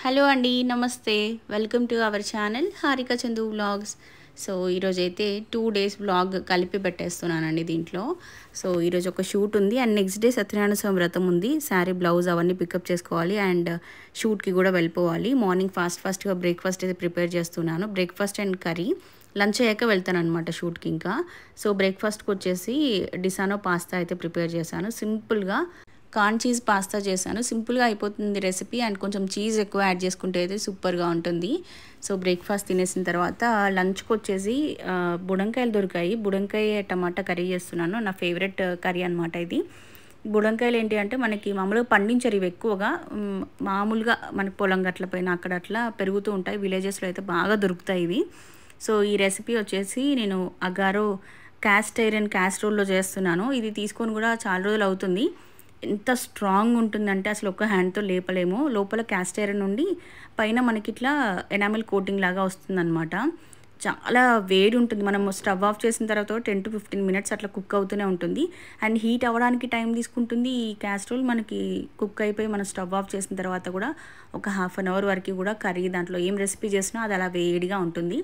Hello అండి, నమస్తే. Welcome to our channel Harika Chandu vlogs. So ఈరోజైతే 2 డేస్ వ్లాగ్ కలిపి పెట్టేస్తున్నానండి దీంట్లో. సో ఈరోజు ఒక షూట్ ఉంది అండ్ నెక్స్ట్ డే సత్యనారాయణ స్వామి వ్రతం ఉంది. శారీ బ్లౌజ్ అవన్నీ పికప్ చేసుకోవాలి అండ్ షూట్కి కూడా వెళ్ళిపోవాలి. మార్నింగ్ ఫాస్ట్గా బ్రేక్ఫాస్ట్ అయితే ప్రిపేర్ చేస్తున్నాను. Breakfast and curry. లంచ్ అయ్యాక వెళ్తాను అనమాట షూట్కి. ఇంకా సో బ్రేక్ఫాస్ట్కి వచ్చేసి డిసానో పాస్తా అయితే ప్రిపేర్ చేశాను. సింపుల్గా కార్న్ చీజ్ పాస్తా చేశాను. సింపుల్గా అయిపోతుంది రెసిపీ అండ్ కొంచెం చీజ్ ఎక్కువ యాడ్ చేసుకుంటే అయితే సూపర్గా ఉంటుంది. సో బ్రేక్ఫాస్ట్ తినేసిన తర్వాత లంచ్కి వచ్చేసి బుడంకాయలు దొరికాయి. బుడంకాయ టమాటా కర్రీ చేస్తున్నాను. నా ఫేవరెట్ కర్రీ అనమాట ఇది. బుడంకాయలు ఏంటి అంటే మనకి మామూలుగా పండించరు ఇవి ఎక్కువగా. మామూలుగా మనకి పొలం గట్ల పైన అక్కడ అట్లా పెరుగుతూ ఉంటాయి. విలేజెస్లో అయితే బాగా దొరుకుతాయి ఇవి. సో ఈ రెసిపీ వచ్చేసి నేను అగారో క్యాస్ట్ ఐరన్ క్యాస్ట్రోల్లో చేస్తున్నాను. ఇది తీసుకొని కూడా చాలా రోజులు అవుతుంది. ఎంత స్ట్రాంగ్ ఉంటుందంటే అసలు ఒక్క హ్యాండ్తో లేపలేము. లోపల క్యాస్ట్ ఐరన్ నుండి పైన మనకి ఇట్లా ఎనామిల్ కోటింగ్ లాగా వస్తుందన్నమాట. చాలా వేడి ఉంటుంది. మనం స్టవ్ ఆఫ్ చేసిన తర్వాత 10 to 15 minutes అట్లా కుక్ అవుతూనే ఉంటుంది. అండ్ హీట్ అవ్వడానికి టైం తీసుకుంటుంది. ఈ క్యాస్ట్రోల్ మనకి కుక్ అయిపోయి మనం స్టవ్ ఆఫ్ చేసిన తర్వాత కూడా ఒక 1/2 hour వరకు కూడా కర్రీ దాంట్లో ఏం రెసిపీ చేసినా అది అలా వేడిగా ఉంటుంది.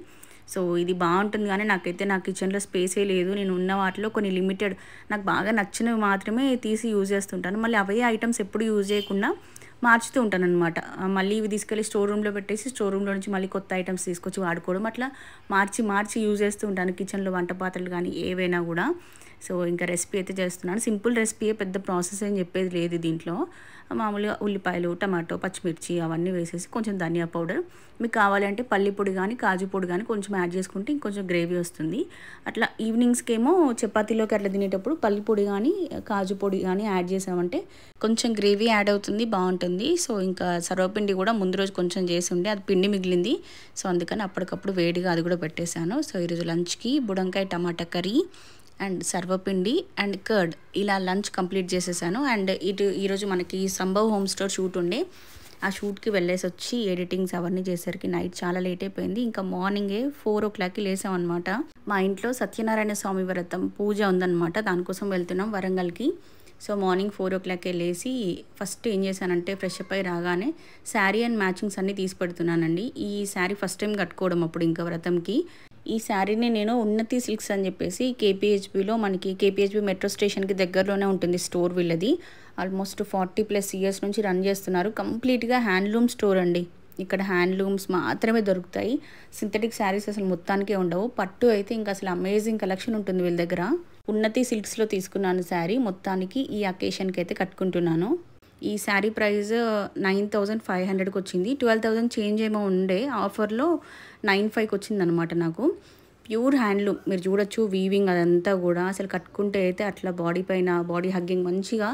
సో ఇది బాగుంటుంది. కానీ నాకైతే నా కిచెన్లో స్పేసే లేదు. నేను ఉన్న వాటిలో కొన్ని లిమిటెడ్ నాకు బాగా నచ్చినవి మాత్రమే తీసి యూజ్ చేస్తుంటాను. మళ్ళీ అవే ఐటమ్స్ ఎప్పుడు యూజ్ చేయకుండా మార్చుతూ ఉంటాను అనమాట. మళ్ళీ ఇవి తీసుకెళ్ళి స్టోర్ రూమ్లో పెట్టేసి స్టోర్ రూమ్లో నుంచి మళ్ళీ కొత్త ఐటమ్స్ తీసుకొచ్చి వాడుకోవడం, అట్లా మార్చి యూజ్ చేస్తూ ఉంటాను కిచెన్లో వంట పాత్రలు కానీ ఏవైనా కూడా. సో ఇంకా రెసిపీ అయితే చేస్తున్నాను. సింపుల్ రెసిపీ, పెద్ద ప్రాసెస్ అని చెప్పేది లేదు దీంట్లో. మామూలుగా ఉల్లిపాయలు, టమాటో, పచ్చిమిర్చి అవన్నీ వేసేసి కొంచెం ధనియా పౌడర్, మీకు కావాలంటే పల్లి పొడి కానీ కాజు పొడి కానీ కొంచెం యాడ్ చేసుకుంటే ఇంకొంచెం గ్రేవీ వస్తుంది. అట్లా ఈవినింగ్స్కి ఏమో చపాతీలోకి అట్లా తినేటప్పుడు పల్లి పొడి కానీ కాజు పొడి కానీ యాడ్ చేసామంటే కొంచెం గ్రేవీ యాడ్ అవుతుంది, బాగుంటుంది. సో ఇంకా సర్వపిండి కూడా ముందు రోజు కొంచెం చేసి ఉండే అది పిండి మిగిలింది. సో అందుకని అప్పటికప్పుడు వేడిగా అది కూడా పెట్టేశాను. సో ఈరోజు లంచ్కి బుడంకాయ టమాటా కర్రీ అండ్ సర్వపిండి అండ్ కర్డ్ ఇలా లంచ్ కంప్లీట్ చేసేసాను. అండ్ ఈరోజు మనకి సంభవ్ హోమ్ స్టోర్ షూట్ ఉండే. ఆ షూట్కి వెళ్ళేసి వచ్చి ఎడిటింగ్స్ అవన్నీ చేసరికి నైట్ చాలా లేట్ అయిపోయింది. ఇంకా మార్నింగే 4 o'clockకి లేసామన్నమాట. మా ఇంట్లో సత్యనారాయణ స్వామి వ్రతం పూజ ఉందన్నమాట. దానికోసం వెళ్తున్నాం వరంగల్కి. సో మార్నింగ్ 4 o'clockకే లేచి ఫస్ట్ ఏం చేశానంటే ఫ్రెష్ అప్ అయి రాగానే శారీ అండ్ మ్యాచింగ్స్ అన్నీ తీసి పెడుతున్నానండి. ఈ శారీ ఫస్ట్ టైం కట్టుకోవడం అప్పుడు ఇంకా వ్రతంకి. ఈ శారీని నేను ఉన్నతి సిల్క్స్ అని చెప్పేసి కేపీహెచ్బిలో, మనకి కేపీహెచ్బి మెట్రో స్టేషన్కి దగ్గరలోనే ఉంటుంది స్టోర్ వీళ్ళది. ఆల్మోస్ట్ 40+ years నుంచి రన్ చేస్తున్నారు. కంప్లీట్గా హ్యాండ్లూమ్ స్టోర్ అండి. ఇక్కడ హ్యాండ్లూమ్స్ మాత్రమే దొరుకుతాయి. సింథటిక్ శారీస్ అసలు మొత్తానికే ఉండవు. పట్టు అయితే ఇంకా అసలు అమేజింగ్ కలెక్షన్ ఉంటుంది వీళ్ళ దగ్గర. ఉన్నతి సిల్క్స్లో తీసుకున్నాను శారీ. మొత్తానికి ఈ అకేషన్కి అయితే కట్టుకుంటున్నాను. ఈ శారీ ప్రైస్ 9,500కి వచ్చింది. 12,000 చేంజ్ ఏమో ఉండే, ఆఫర్లో 9,500కి వచ్చిందనమాట నాకు. ప్యూర్ హ్యాండ్లూమ్ మీరు చూడొచ్చు. వీవింగ్ అదంతా కూడా అసలు కట్టుకుంటే అయితే అట్లా బాడీ పైన బాడీ హగ్గింగ్ మంచిగా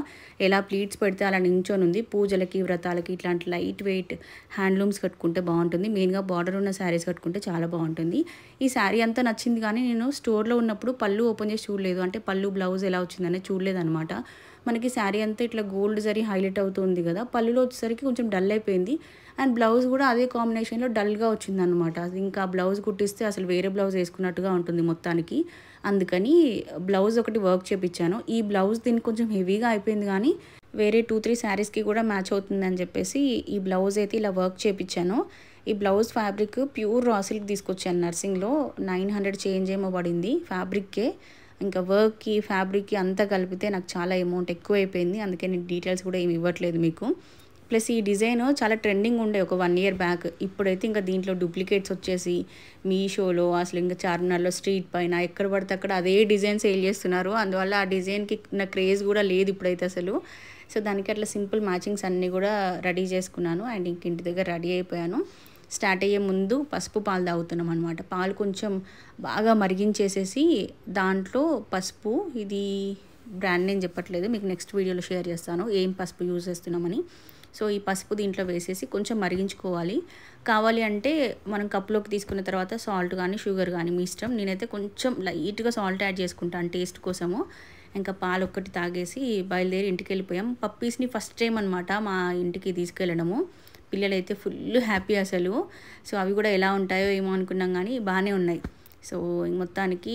ఎలా ప్లీట్స్ పెడితే అలా నించొని ఉంది. పూజలకి వ్రతాలకి ఇట్లాంటి లైట్ వెయిట్ హ్యాండ్లూమ్స్ కట్టుకుంటే బాగుంటుంది. మెయిన్గా బార్డర్ ఉన్న శారీస్ కట్టుకుంటే చాలా బాగుంటుంది. ఈ శారీ అంతా నచ్చింది కానీ నేను స్టోర్లో ఉన్నప్పుడు పళ్ళు ఓపెన్ చేసి చూడలేదు. అంటే పళ్ళు బ్లౌజ్ ఎలా వచ్చిందనే చూడలేదన్నమాట. మనకి శారీ అంతా ఇట్లా గోల్డ్ జరీ హైలైట్ అవుతుంది కదా, పళ్ళులో వచ్చేసరికి కొంచెం డల్ అయిపోయింది. అండ్ బ్లౌజ్ కూడా అదే కాంబినేషన్లో డల్గా వచ్చిందనమాట. ఇంకా బ్లౌజ్ కుట్టిస్తే అసలు వేరే బ్లౌజ్ వేసుకున్నట్టుగా ఉంటుంది మొత్తానికి. అందుకని బ్లౌజ్ ఒకటి వర్క్ చేపించాను. ఈ బ్లౌజ్ దీనికి కొంచెం హెవీగా అయిపోయింది కానీ వేరే 2-3 శారీస్కి కూడా మ్యాచ్ అవుతుంది అని చెప్పేసి ఈ బ్లౌజ్ అయితే ఇలా వర్క్ చేపించాను. ఈ blouse fabric pure raw silk తీసుకొచ్చాను నర్సింగ్లో. 900 చేంజ్ ఏమో పడింది ఫ్యాబ్రిక్కే. ఇంకా వర్క్కి ఫ్యాబ్రిక్కి అంతా కలిపితే నాకు చాలా అమౌంట్ ఎక్కువ అయిపోయింది. అందుకే నేను డీటెయిల్స్ కూడా ఏమి ఇవ్వట్లేదు మీకు. ప్లస్ ఈ డిజైన్ చాలా ట్రెండింగ్ ఉండే ఒక 1 year బ్యాక్. ఇప్పుడైతే ఇంకా దీంట్లో డూప్లికేట్స్ వచ్చేసి మీషోలో అసలు ఇంకా చార్మినార్లో స్ట్రీట్ పైన ఎక్కడ పడితే అక్కడ అదే డిజైన్ సేల్ చేస్తున్నారు. అందువల్ల ఆ డిజైన్కి నా క్రేజ్ కూడా లేదు ఇప్పుడైతే అసలు. సో దానికి అట్లా సింపుల్ మ్యాచింగ్స్ అన్నీ కూడా రెడీ చేసుకున్నాను. అండ్ ఇంక ఇంటి దగ్గర రెడీ అయిపోయాను. స్టార్ట్ అయ్యే ముందు పసుపు పాలు తాగుతున్నాం అనమాట. పాలు కొంచెం బాగా మరిగించేసేసి దాంట్లో పసుపు, ఇది బ్రాండ్ నేమ్ చెప్పట్లేదు, మీకు నెక్స్ట్ వీడియోలో షేర్ చేస్తాను ఏం పసుపు యూజ్ చేస్తున్నామని. సో ఈ పసుపు దీంట్లో వేసేసి కొంచెం మరిగించుకోవాలి. కావాలి అంటే మనం కప్లోకి తీసుకున్న తర్వాత సాల్ట్ కానీ షుగర్ కానీ మీ ఇష్టం. నేనైతే కొంచెం లైట్గా సాల్ట్ యాడ్ చేసుకుంటాను టేస్ట్ కోసము. ఇంకా పాలు ఒక్కటి తాగేసి బయలుదేరి ఇంటికి వెళ్ళిపోయాం. పప్పీస్ని ఫస్ట్ టైం అనమాట మా ఇంటికి తీసుకెళ్ళడము. పిల్లలైతే ఫుల్ హ్యాపీ అసలు. సో అవి కూడా ఎలా ఉంటాయో ఏమో అనుకున్నాం కానీ బాగానే ఉన్నాయి. సో మొత్తానికి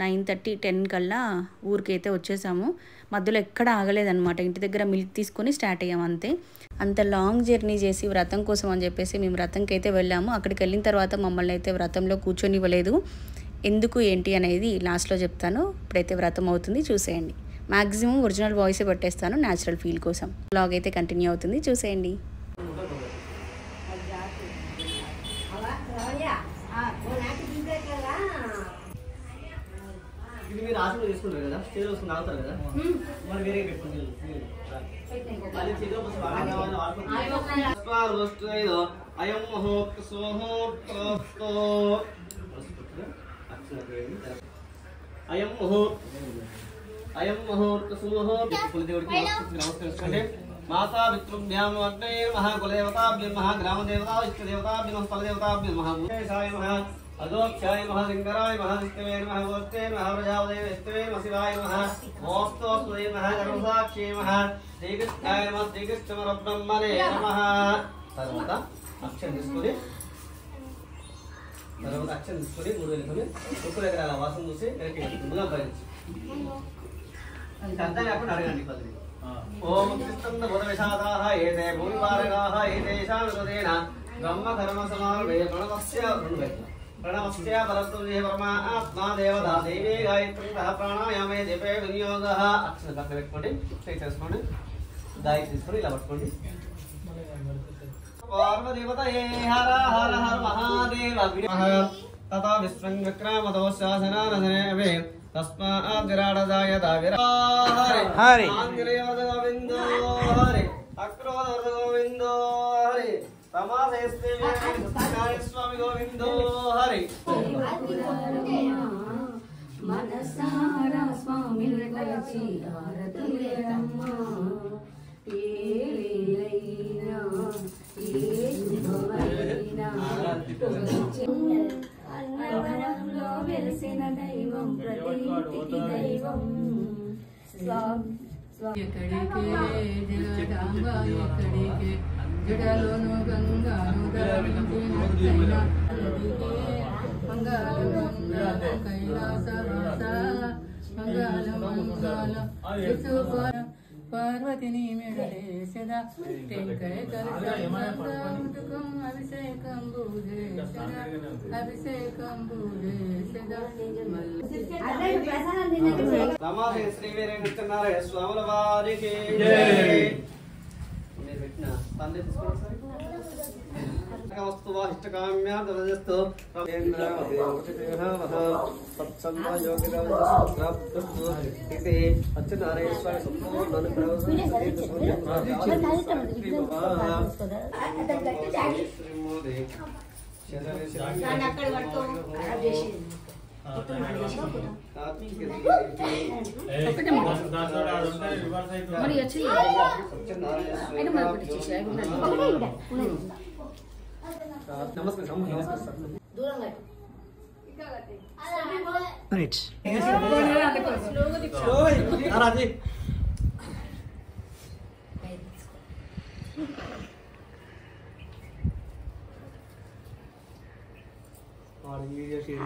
9:30, 10 కల్లా ఊరికైతే వచ్చేసాము. మధ్యలో ఎక్కడ ఆగలేదన్నమాట. ఇంటి దగ్గర మిల్క్ తీసుకొని స్టార్ట్ అయ్యాము అంతే. అంత లాంగ్ జర్నీ చేసి వ్రతం కోసం అని చెప్పేసి మేము వ్రతంకి అయితే వెళ్ళాము. అక్కడికి వెళ్ళిన తర్వాత మమ్మల్ని అయితే వ్రతంలో కూర్చొనివ్వలేదు. ఎందుకు ఏంటి అనేది లాస్ట్లో చెప్తాను. ఇప్పుడైతే వ్రతం అవుతుంది, చూసేయండి. మ్యాక్సిమం ఒరిజినల్ వాయిసే పెట్టేస్తాను న్యాచురల్ ఫీల్ కోసం. బ్లాగ్ అయితే కంటిన్యూ అవుతుంది, చూసేయండి. ఇది మీరు ఆశలు చేసుకుంటారు కదా, చేతులు వస్తుంది ఆగుతారు కదా, మరి వేరే పెట్టుకుంటారు. అయం మహోత్సవ దేవుడికి నమస్కరించుకోండి. మాతా పితృభ్యాం అగ్నే మహాకులదేవతాభ్యం మహాగ్రామదేవతా ఇష్టదేవతాభ్యం స్థలదేవతాభ్యం మహాభూతేశాయ మహా అదోక్షాయ మహాశంకరాయ మహావిష్ణవే నమః గోత్రే మహాప్రజాపతయే విష్ణవే నమః శివాయ నమః మోస్తోస్మదే నమః గర్భసాక్షే నమః శ్రీకృష్ణాయ నమః శ్రీకృష్ణపరబ్రహ్మణే నమః. తర్వాత అక్షరం తీసుకొని మూడు వెళ్ళుకొని ముక్కు దగ్గర అలా వాసన చూసి వెనక్కి ముందుగా భరించి అర్థం కాకుండా అడగండి పద్ధతి. ఓం కృష్ణ బుధ విషాదాః ఏతే భూమిపారగాః ఏతేషాం హృదయేన బ్రహ్మ కర్మ సమారభే ప్రణవస్య పరస్పృజే పరమా ఆత్మా దేవతా దేవీ గాయత్రీ ప్రాణాయామే దీపే వినియోగః. అక్షరం పక్కన పెట్టుకోండి, చెక్ చేసుకోండి. గాయత్రి తీసుకొని ఇలా పట్టుకోండి. పార్వదేవతయే హర హర హర మహాదేవ తథా విశ్వం విక్రమతో శాసనానసనే తస్మాత్ విరాడదాయత హరి ఆంజనేయ గోవిందో హరి అక్రోధ గోవిందో హరి తమాసేస్తే స్వామి గోవిందో హరి. మనసారా స్వామిని కొలిచి ఆరతులేరమ్మ అన్నవరంలో వెలిసిన దైవం ప్రతి దైవం ఎక్కడికే జగదాంబ ఎక్కడికే జడలోను గంగాను ధరించిన మంగళం మంగళం కైలాసవాస మంగళం మంగళం పార్వతిని మెడలే సదా టెంకాయ కలశం అభిషేకం బూజే సదా అభిషేకం బూజే సదా. నమస్తే శ్రీ వీరేంద్రనారాయణ స్వాముల వారికి జై. మీరు పెట్టిన పందే తీసుకోండి సార్. వస్తువా ఇష్టకామ్యా దరజస్తు రవేంద్ర దేవతేనః సత్సంగ యోగిరాజస్తు ఇతి అచ్యుతారాయణ స్వామి సంపూర్ణ అనుగ్రహం శ్రీమోదే అక్కడ పట్టుకో మరి వచ్చి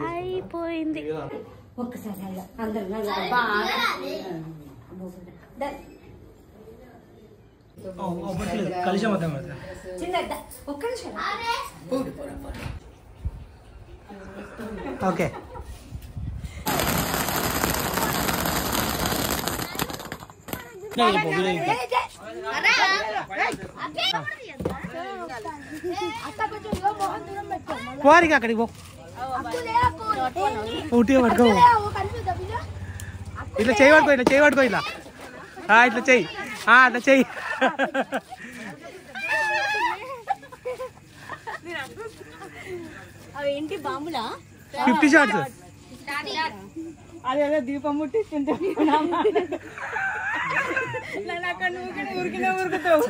అయిపోయింది. ఒక్కసారి అందరూ కలిసి మొత్తం చిన్న ఒక్క నిమిషం. ఓకే వారికి అక్కడికి పో, ఊటీ పట్టుకో, ఇట్లా చేయి పట్టుకో, ఇట్లా చేయి పట్టుకో, ఇట్లా ఇట్లా చెయ్యి, అట్లా చెయ్యి. అవేంటి బాంబులా? 50 షాట్స్. అదే దీపం ముట్టిస్తుంటే నన్ను అక్కడ ఊరికినే ఉరుకుతావు.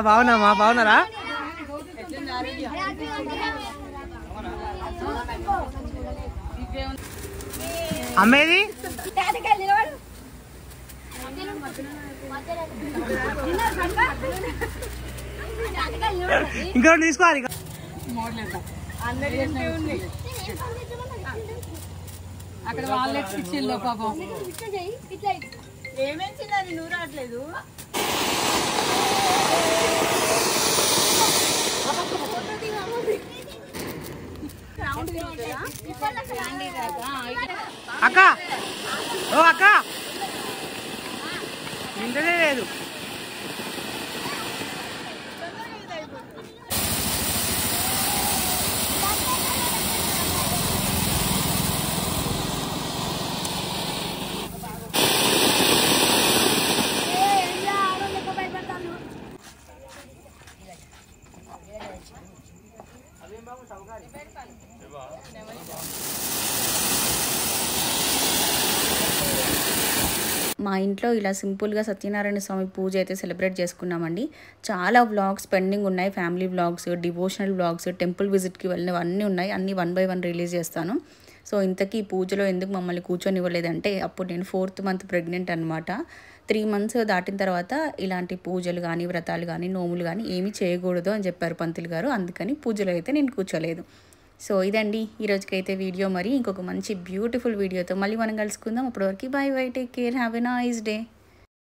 బాగున్నామా? బాగున్నారా? అమ్మేది ఇంకా తీసుకోవాలి. అక్కడ వాళ్ళే ఇచ్చిల్లో పాపం. ఏమేం చిన్నది నువ్వు రావట్లేదు. అక్క ఓ అక్క ఇంటనే లేదు. మా ఇంట్లో ఇలా సింపుల్గా సత్యనారాయణ స్వామి పూజ అయితే సెలబ్రేట్ చేసుకున్నామండి. చాలా వ్లాగ్స్ పెండింగ్ ఉన్నాయి, family vlogs, devotional vlogs, temple విజిట్కి వెళ్ళినవి అన్నీ ఉన్నాయి. అన్నీ 1 by 1 రిలీజ్ చేస్తాను. సో ఇంతకీ పూజలో ఎందుకు మమ్మల్ని కూర్చొనివ్వలేదంటే అప్పుడు నేను 4th month ప్రెగ్నెంట్ అనమాట. 3 months దాటిన తర్వాత ఇలాంటి పూజలు కానీ వ్రతాలు కానీ నోములు కానీ ఏమీ చేయకూడదు అని చెప్పారు పంతులు గారు. అందుకని పూజలో అయితే నేను కూర్చోలేదు. సో ఇదండి ఈరోజుకైతే వీడియో. మరి ఇంకొక మంచి బ్యూటిఫుల్ వీడియోతో మళ్ళీ మనం కలుసుకుందాం. అప్పటివరకు by by, take care, have a nice day.